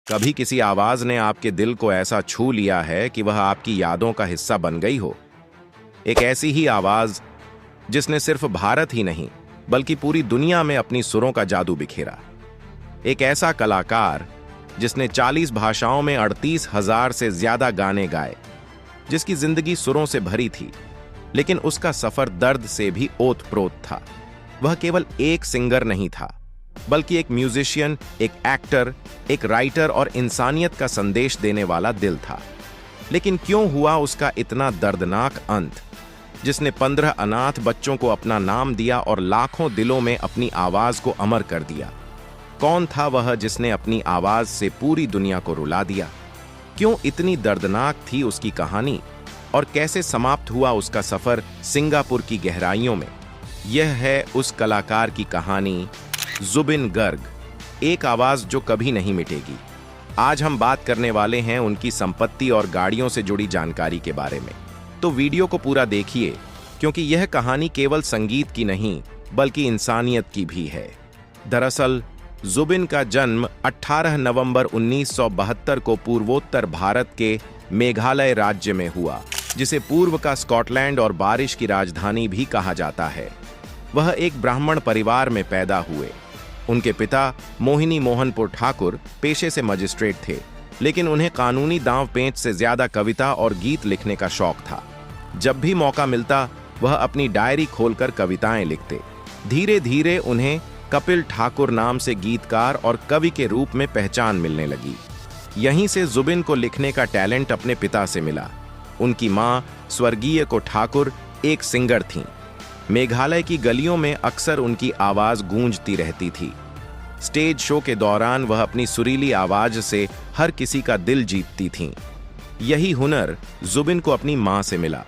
कभी किसी आवाज ने आपके दिल को ऐसा छू लिया है कि वह आपकी यादों का हिस्सा बन गई हो? एक ऐसी ही आवाज जिसने सिर्फ भारत ही नहीं बल्कि पूरी दुनिया में अपनी सुरों का जादू बिखेरा। एक ऐसा कलाकार जिसने 40 भाषाओं में 38,000 से ज्यादा गाने गाए, जिसकी जिंदगी सुरों से भरी थी, लेकिन उसका सफर दर्द से भी ओतप्रोत था। वह केवल एक सिंगर नहीं था, बल्कि एक म्यूजिशियन, एक एक्टर, एक राइटर और इंसानियत का संदेश देने वाला दिल था। लेकिन क्यों हुआ उसका इतना दर्दनाक अंत, जिसने 15 अनाथ बच्चों को अपना नाम दिया और लाखों दिलों में अपनी आवाज को अमर कर दिया? कौन था वह जिसने अपनी आवाज से पूरी दुनिया को रुला दिया? क्यों इतनी दर्दनाक थी उसकी कहानी और कैसे समाप्त हुआ उसका सफर सिंगापुर की गहराइयों में? यह है उस कलाकार की कहानी, जुबिन गर्ग, एक आवाज जो कभी नहीं मिटेगी। आज हम बात करने वाले हैं उनकी संपत्ति और गाड़ियों से जुड़ी जानकारी के बारे में। तो वीडियो को पूरा देखिए, क्योंकि यह कहानी केवल संगीत की नहीं बल्कि इंसानियत की भी है। दरअसल जुबिन का जन्म 18 नवंबर 1972 को पूर्वोत्तर भारत के मेघालय राज्य में हुआ, जिसे पूर्व का स्कॉटलैंड और बारिश की राजधानी भी कहा जाता है। वह एक ब्राह्मण परिवार में पैदा हुए। उनके पिता मोहिनी मोहनपुर ठाकुर पेशे से मजिस्ट्रेट थे, लेकिन उन्हें कानूनी दांव पेंच से ज्यादा कविता और गीत लिखने का शौक था। जब भी मौका मिलता वह अपनी डायरी खोलकर कविताएं लिखते। धीरे धीरे उन्हें कपिल ठाकुर नाम से गीतकार और कवि के रूप में पहचान मिलने लगी। यहीं से जुबिन को लिखने का टैलेंट अपने पिता से मिला। उनकी मां स्वर्गीय को ठाकुर एक सिंगर थीं। मेघालय की गलियों में अक्सर उनकी आवाज गूंजती रहती थी। स्टेज शो के दौरान वह अपनी सुरीली आवाज से हर किसी का दिल जीतती थीं। यही हुनर जुबिन को अपनी मां से मिला,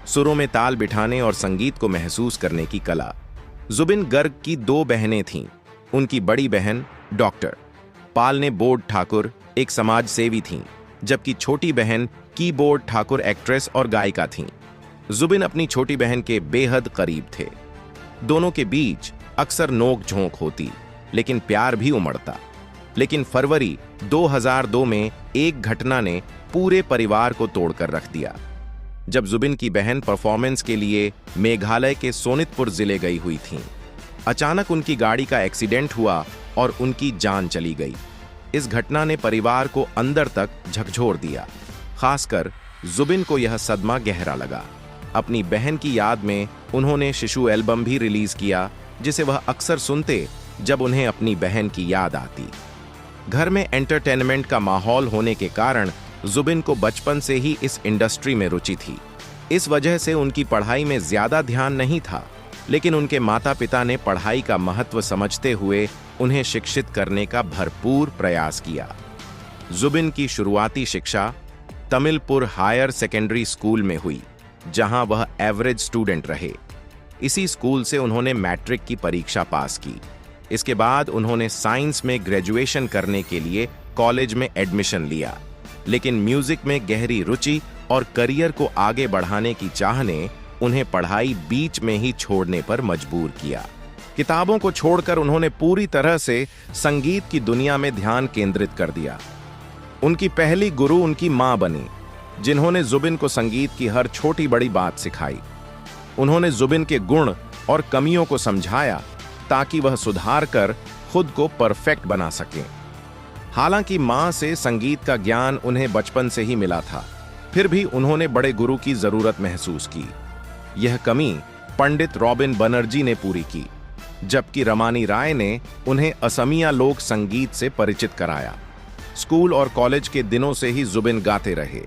सुरों में ताल बिठाने और संगीत को महसूस करने की कला। जुबिन गर्ग की 2 बहनें थीं। उनकी बड़ी बहन डॉक्टर पालने बोर्ड ठाकुर एक समाज सेवी थीं, जबकि छोटी बहन कीबोर्ड ठाकुर एक्ट्रेस और गायिका थीं। जुबिन अपनी छोटी बहन के बेहद करीब थे। दोनों के बीच अक्सर नोक झोंक होती, लेकिन प्यार भी उमड़ता। लेकिन फरवरी 2002 में एक घटना ने पूरे परिवार को तोड़कर रख दिया। जब जुबिन की बहन परफॉर्मेंस के लिए मेघालय के सोनितपुर जिले गई हुई थीं, अचानक उनकी गाड़ी का एक्सीडेंट हुआ और उनकी जान चली गई। इस घटना ने परिवार को अंदर तक झकझोर दिया। खासकर जुबिन को यह सदमा गहरा लगा। अपनी बहन की याद में उन्होंने शिशु एल्बम भी रिलीज किया, जिसे वह अक्सर सुनते जब उन्हें अपनी बहन की याद आती। घर में एंटरटेनमेंट का माहौल होने के कारण जुबिन को बचपन से ही इस इंडस्ट्री में रुचि थी। इस वजह से उनकी पढ़ाई में ज्यादा ध्यान नहीं था, लेकिन उनके माता पिता ने पढ़ाई का महत्व समझते हुए उन्हें शिक्षित करने का भरपूर प्रयास किया। जुबिन की शुरुआती शिक्षा तमिलपुर हायर सेकेंडरी स्कूल में हुई, जहां वह एवरेज स्टूडेंट रहे। इसी स्कूल से उन्होंने मैट्रिक की परीक्षा पास की। इसके बाद उन्होंने साइंस में ग्रेजुएशन करने के लिए कॉलेज में एडमिशन लिया, लेकिन म्यूजिक में गहरी रुचि और करियर को आगे बढ़ाने की चाह ने उन्हें पढ़ाई बीच में ही छोड़ने पर मजबूर किया। किताबों को छोड़कर उन्होंने पूरी तरह से संगीत की दुनिया में ध्यान केंद्रित कर दिया। उनकी पहली गुरु उनकी मां बनी, जिन्होंने जुबिन को संगीत की हर छोटी बड़ी बात सिखाई। उन्होंने जुबिन के गुण और कमियों को समझाया ताकि वह सुधार कर खुद को परफेक्ट बना सके। हालांकि मां से संगीत का ज्ञान उन्हें बचपन से ही मिला था, फिर भी उन्होंने बड़े गुरु की जरूरत महसूस की। यह कमी पंडित रॉबिन बनर्जी ने पूरी की, जबकि रमानी राय ने उन्हें असमिया लोक संगीत से परिचित कराया। स्कूल और कॉलेज के दिनों से ही जुबिन गाते रहे,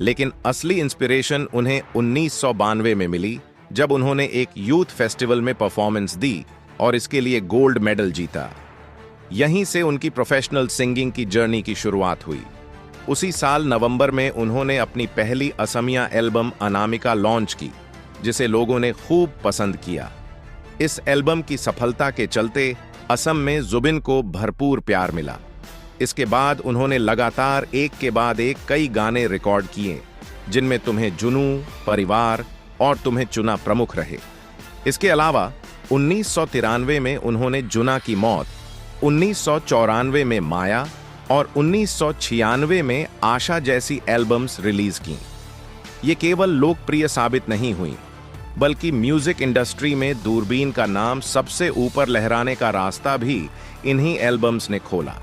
लेकिन असली इंस्पिरेशन उन्हें 1992 में मिली, जब उन्होंने एक यूथ फेस्टिवल में परफॉर्मेंस दी और इसके लिए गोल्ड मेडल जीता। यहीं से उनकी प्रोफेशनल सिंगिंग की जर्नी की शुरुआत हुई। उसी साल नवंबर में उन्होंने अपनी पहली असमिया एल्बम अनामिका लॉन्च की, जिसे लोगों ने खूब पसंद किया। इस एल्बम की सफलता के चलते असम में जुबिन को भरपूर प्यार मिला। इसके बाद उन्होंने लगातार एक के बाद एक कई गाने रिकॉर्ड किए, जिनमें तुम्हें जुनू, परिवार और तुम्हें चुना प्रमुख रहे। इसके अलावा 1993 में उन्होंने जुना की मौत, 1994 में माया और 1996 में आशा जैसी एल्बम्स रिलीज की। ये केवल लोकप्रिय साबित नहीं हुई, बल्कि म्यूजिक इंडस्ट्री में दूरबीन का नाम सबसे ऊपर लहराने का रास्ता भी इन्हीं एल्बम्स ने खोला,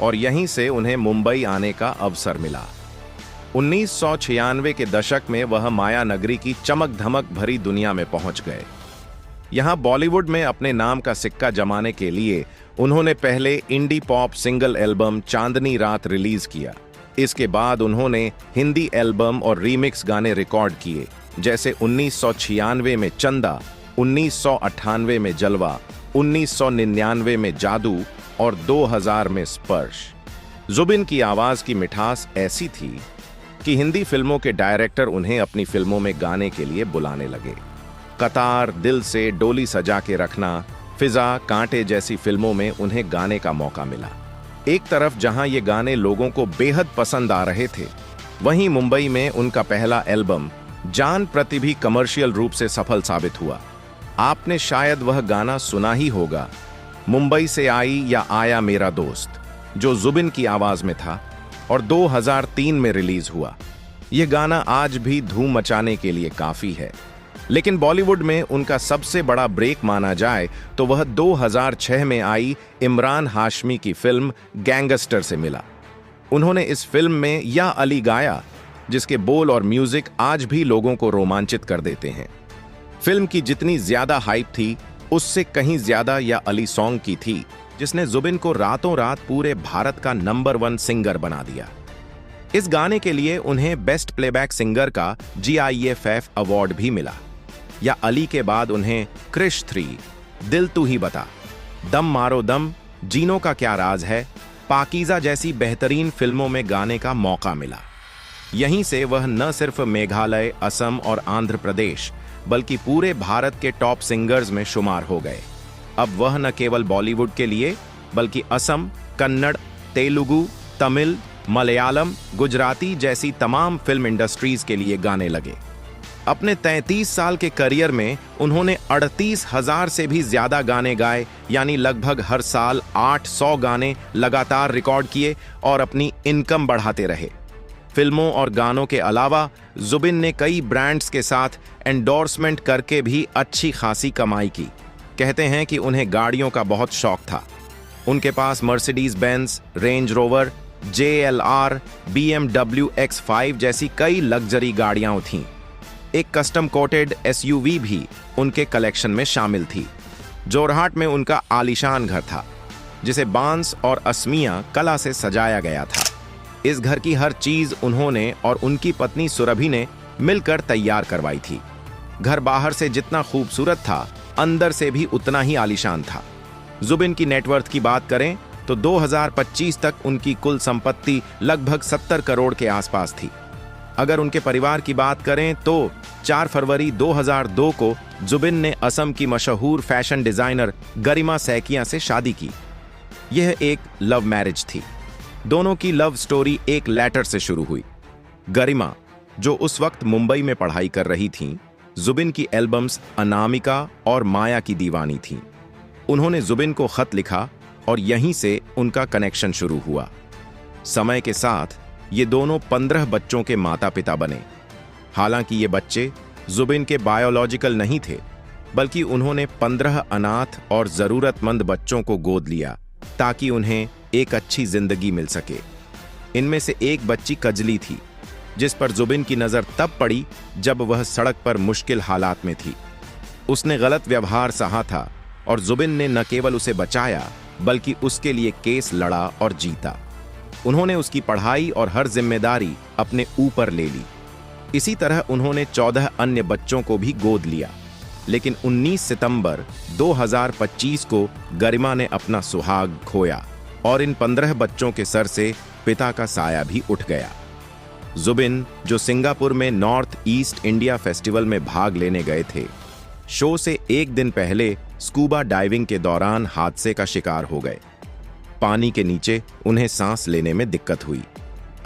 और यहीं से उन्हें मुंबई आने का अवसर मिला। 1996 के दशक में वह माया नगरी की चमक धमक भरी दुनिया में पहुंच गए। यहां बॉलीवुड में अपने नाम का सिक्का जमाने के लिए उन्होंने पहले इंडी पॉप सिंगल एल्बम चांदनी रात रिलीज किया। इसके बाद उन्होंने हिंदी एल्बम और रीमिक्स गाने रिकॉर्ड किए, जैसे 1996 में चंदा, 1998 में जलवा, 1999 में जादू और 2000 में स्पर्श। जुबिन की आवाज की मिठास ऐसी थी कि हिंदी फिल्मों के डायरेक्टर उन्हें अपनी फिल्मों में गाने के लिए बुलाने लगे। कतार, दिल से, डोली सजा के रखना, फिजा, कांटे जैसी फिल्मों में उन्हें गाने का मौका मिला। एक तरफ जहां ये गाने लोगों को बेहद पसंद आ रहे थे, वहीं मुंबई में उनका पहला एल्बम जान प्रति भी कमर्शियल रूप से सफल साबित हुआ। आपने शायद वह गाना सुना ही होगा, मुंबई से आई या आया मेरा दोस्त, जो जुबिन की आवाज में था और 2003 में रिलीज हुआ। यह गाना आज भी धूम मचाने के लिए काफी है। लेकिन बॉलीवुड में उनका सबसे बड़ा ब्रेक माना जाए तो वह 2006 में आई इमरान हाशमी की फिल्म गैंगस्टर से मिला। उन्होंने इस फिल्म में या अली गाया, जिसके बोल और म्यूजिक आज भी लोगों को रोमांचित कर देते हैं। फिल्म की जितनी ज्यादा हाइप थी, उससे कहीं ज्यादा या अली सॉन्ग की थी, जिसने जुबिन को रातों रात पूरे भारत का नंबर 1 सिंगर बना दिया। इस गाने के लिए उन्हें बेस्ट प्लेबैक सिंगर का GIFF अवार्ड भी मिला। या अली के बाद उन्हें क्रिश 3, दिल तू ही बता, दम मारो दम, जीनो का क्या राज है, पाकीज़ा जैसी बेहतरीन फिल्मों में गाने का मौका मिला। यहीं से वह न सिर्फ मेघालय, असम और आंध्र प्रदेश, बल्कि पूरे भारत के टॉप सिंगर्स में शुमार हो गए। अब वह न केवल बॉलीवुड के लिए, बल्कि असम, कन्नड़, तेलुगु, तमिल, मलयालम, गुजराती जैसी तमाम फिल्म इंडस्ट्रीज के लिए गाने लगे। अपने 33 साल के करियर में उन्होंने 38,000 से भी ज्यादा गाने गाए, यानी लगभग हर साल 800 गाने लगातार रिकॉर्ड किए और अपनी इनकम बढ़ाते रहे। फिल्मों और गानों के अलावा जुबिन ने कई ब्रांड्स के साथ एंडोर्समेंट करके भी अच्छी खासी कमाई की। कहते हैं कि उन्हें गाड़ियों का बहुत शौक था। उनके पास Mercedes Benz, Range Rover, JLR, BMW X5 जैसी कई लग्जरी गाड़ियां थीं। एक कस्टम कोटेड SUV भी उनके कलेक्शन में शामिल थी। जोरहाट में उनका आलीशान घर था, जिसे बांस और असमिया कला से सजाया गया था। इस घर की हर चीज उन्होंने और उनकी पत्नी सुरभि ने मिलकर तैयार करवाई थी। घर बाहर से जितना खूबसूरत था, अंदर से भी उतना ही आलीशान था। जुबिन की नेटवर्थ की बात करें तो 2025 तक उनकी कुल संपत्ति लगभग 70 करोड़ के आसपास थी। अगर उनके परिवार की बात करें तो 4 फरवरी 2002 को जुबिन ने असम की मशहूर फैशन डिजाइनर गरिमा सैकिया से शादी की। यह एक लव मैरिज थी। दोनों की लव स्टोरी एक लेटर से शुरू हुई। गरिमा, जो उस वक्त मुंबई में पढ़ाई कर रही थीं, जुबिन की एल्बम्स अनामिका और माया की दीवानी थीं। उन्होंने जुबिन को खत लिखा और यहीं से उनका कनेक्शन शुरू हुआ। समय के साथ ये दोनों 15 बच्चों के माता पिता बने। हालांकि ये बच्चे जुबिन के बायोलॉजिकल नहीं थे, बल्कि उन्होंने 15 अनाथ और जरूरतमंद बच्चों को गोद लिया ताकि उन्हें एक अच्छी जिंदगी मिल सके। इनमें से एक बच्ची कजली थी, जिस पर जुबिन की नजर तब पड़ी जब वह सड़क पर मुश्किल हालात में थी। उसने गलत व्यवहार सहा था और जुबिन ने न केवल उसे बचाया, बल्कि उसके लिए केस लड़ा और जीता। उन्होंने उसकी पढ़ाई और हर जिम्मेदारी अपने ऊपर ले ली। इसी तरह उन्होंने 14 अन्य बच्चों को भी गोद लिया। लेकिन 19 सितंबर 2025 को गरिमा ने अपना सुहाग खोया और इन 15 बच्चों के सर से पिता का साया भी उठ गया। जुबिन, जो सिंगापुर में नॉर्थ ईस्ट इंडिया फेस्टिवल में भाग लेने गए थे, शो से एक दिन पहले स्कूबा डाइविंग के दौरान हादसे का शिकार हो गए। पानी के नीचे उन्हें सांस लेने में दिक्कत हुई।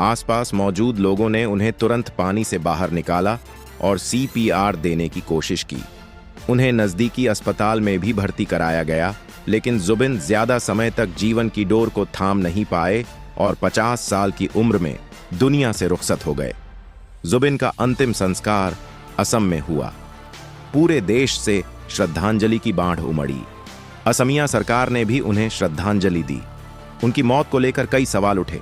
आसपास मौजूद लोगों ने उन्हें तुरंत पानी से बाहर निकाला और CPR देने की कोशिश की। उन्हें नजदीकी अस्पताल में भी भर्ती कराया गया, लेकिन जुबिन ज्यादा समय तक जीवन की डोर को थाम नहीं पाए और 50 साल की उम्र में दुनिया से रुखसत हो गए। जुबिन का अंतिम संस्कार असम में हुआ। पूरे देश से श्रद्धांजलि की बाढ़ उमड़ी। असमिया सरकार ने भी उन्हें श्रद्धांजलि दी। उनकी मौत को लेकर कई सवाल उठे।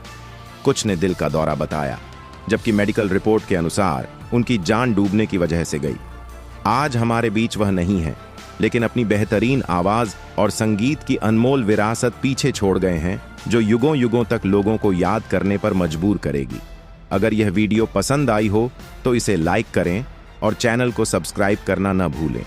कुछ ने दिल का दौरा बताया, जबकि मेडिकल रिपोर्ट के अनुसार उनकी जान डूबने की वजह से गई। आज हमारे बीच वह नहीं है, लेकिन अपनी बेहतरीन आवाज और संगीत की अनमोल विरासत पीछे छोड़ गए हैं, जो युगों युगों तक लोगों को याद करने पर मजबूर करेगी। अगर यह वीडियो पसंद आई हो तो इसे लाइक करें और चैनल को सब्सक्राइब करना न भूलें।